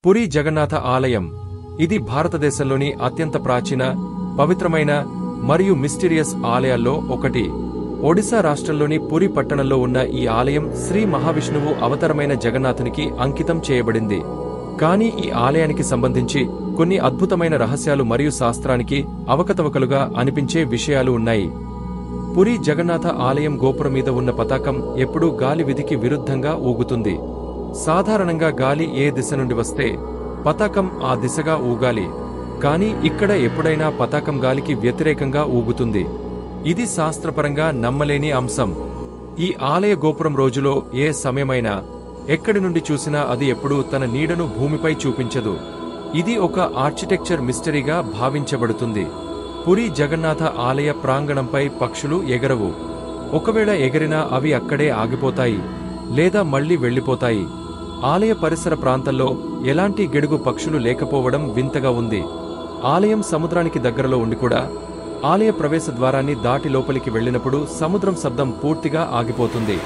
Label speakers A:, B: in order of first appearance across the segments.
A: పురి జగన్నాథ ఆలయం ఇది భారతదేశంలోని అత్యంత ప్రాచీన, పవిత్రమైన మరియు మిస్టీరియస్ ఆలయాల్లో ఒకటి. ఒడిశా రాష్ట్రంలోని పురి పట్టణంలో ఉన్న ఈ ఆలయం శ్రీ మహావిష్ణువు అవతారమైన జగన్నాథునికి అంకితం చేయబడింది. కానీ ఈ ఆలయానికి సంబంధించి కొన్ని అద్భుతమైన రహస్యాలు మరియు శాస్త్రానికి అవకతవకలుగా అనిపించే విషయాలు ఉన్నాయి. పురి జగన్నాథ ఆలయం గోపురం మీద ఉన్న పతాకం ఎప్పుడూ గాలి విధికి విరుద్ధంగా ఊగుతుంది. సాధారణంగా గాలి ఏ దిశ నుండి వస్తే పతాకం ఆ దిశగా ఊగాలి. కానీ ఇక్కడ ఎప్పుడైనా పతాకం గాలికి వ్యతిరేకంగా ఊగుతుంది. ఇది శాస్త్రపరంగా నమ్మలేని అంశం. ఈ ఆలయ గోపురం రోజులో ఏ సమయమైనా ఎక్కడి నుండి చూసినా అది ఎప్పుడూ తన నీడను భూమిపై చూపించదు. ఇది ఒక ఆర్కిటెక్చర్ మిస్టరీగా భావించబడుతుంది. పురి జగన్నాథ ఆలయ ప్రాంగణంపై పక్షులు ఎగరవు. ఒకవేళ ఎగిరినా అవి అక్కడే ఆగిపోతాయి లేదా మళ్లీ వెళ్లిపోతాయి. ఆలయ పరిసర ప్రాంతంలో ఎలాంటి గిడుగు పక్షులు లేకపోవడం వింతగా ఉంది. ఆలయం సముద్రానికి దగ్గరలో ఉండి కూడా ఆలయ ప్రవేశ ద్వారాన్ని దాటి లోపలికి వెళ్లినప్పుడు సముద్రం శబ్దం పూర్తిగా ఆగిపోతుంది.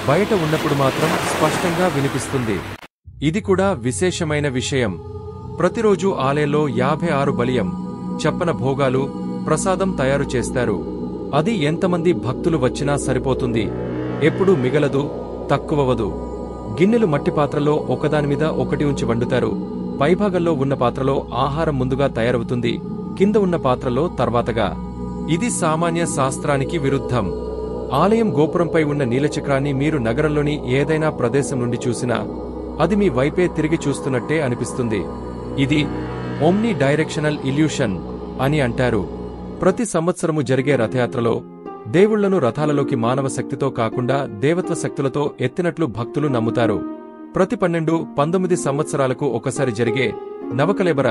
A: బయట ఉన్నప్పుడు మాత్రం స్పష్టంగా వినిపిస్తుంది. ఇది కూడా విశేషమైన విషయం. ప్రతిరోజు ఆలయంలో 56 బలియం, చప్పన భోగాలు, ప్రసాదం తయారు చేస్తారు. అది ఎంతమంది భక్తులు వచ్చినా సరిపోతుంది. ఎప్పుడూ మిగలదు, తక్కువవదు. గిన్నెలు మట్టి పాత్రలో ఒకదానిమీద ఒకటి ఉంచి వండుతారు. పైభాగంలో ఉన్న పాత్రలో ఆహారం ముందుగా తయారవుతుంది, కింద ఉన్న పాత్రలో తర్వాతగా. ఇది సామాన్య శాస్త్రానికి విరుద్ధం. ఆలయం గోపురంపై ఉన్న నీలచక్రాన్ని మీరు నగరంలోని ఏదైనా ప్రదేశం నుండి చూసినా అది మీ వైపే తిరిగి చూస్తున్నట్టే అనిపిస్తుంది. ఇది ఓమ్ని డైరెక్షనల్ ఇల్యూషన్ అని అంటారు. ప్రతి సంవత్సరము జరిగే రథయాత్రలో దేవుళ్లను రథాలలోకి మానవ శక్తితో కాకుండా దేవత్వ శక్తులతో ఎత్తినట్లు భక్తులు నమ్ముతారు. ప్రతి 12-19 సంవత్సరాలకు ఒకసారి జరిగే నవకలెబర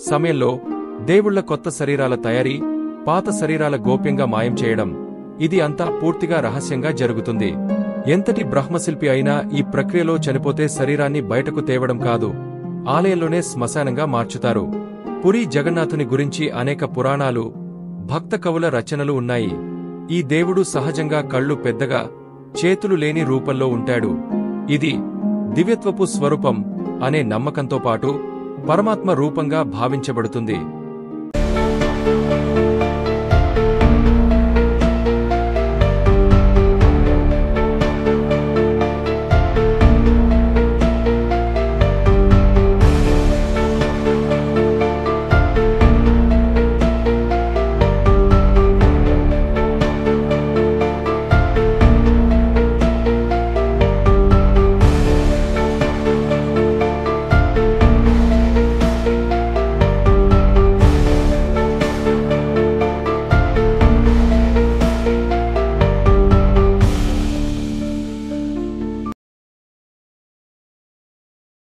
A: సమయంలో దేవుళ్ల కొత్త శరీరాల తయారీ, పాత శరీరాల గోప్యంగా మాయం చేయడం, ఇది అంతా పూర్తిగా రహస్యంగా జరుగుతుంది. ఎంతటి బ్రహ్మశిల్పి అయినా ఈ ప్రక్రియలో చనిపోతే శరీరాన్ని బయటకు తేవడం కాదు, ఆలయంలోనే శ్మశానంగా మార్చుతారు. పురి జగన్నాథుని గురించి అనేక పురాణాలు, భక్త కవుల రచనలు ఉన్నాయి. ఈ దేవుడు సహజంగా కళ్ళు పెద్దగా, చేతులు లేని రూపంలో ఉంటాడు. ఇది దివ్యత్వపు స్వరూపం అనే నమ్మకంతో పాటు పరమాత్మ రూపంగా భావించబడుతుంది.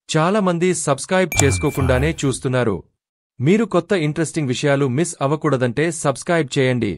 A: చాలా మంది సబ్స్క్రైబ్ చేసుకోకుండానే చూస్తున్నారు. మీరు కొత్త ఇంట్రెస్టింగ్ విషయాలు మిస్ అవ్వకూడదంటే సబ్స్క్రైబ్ చేయండి.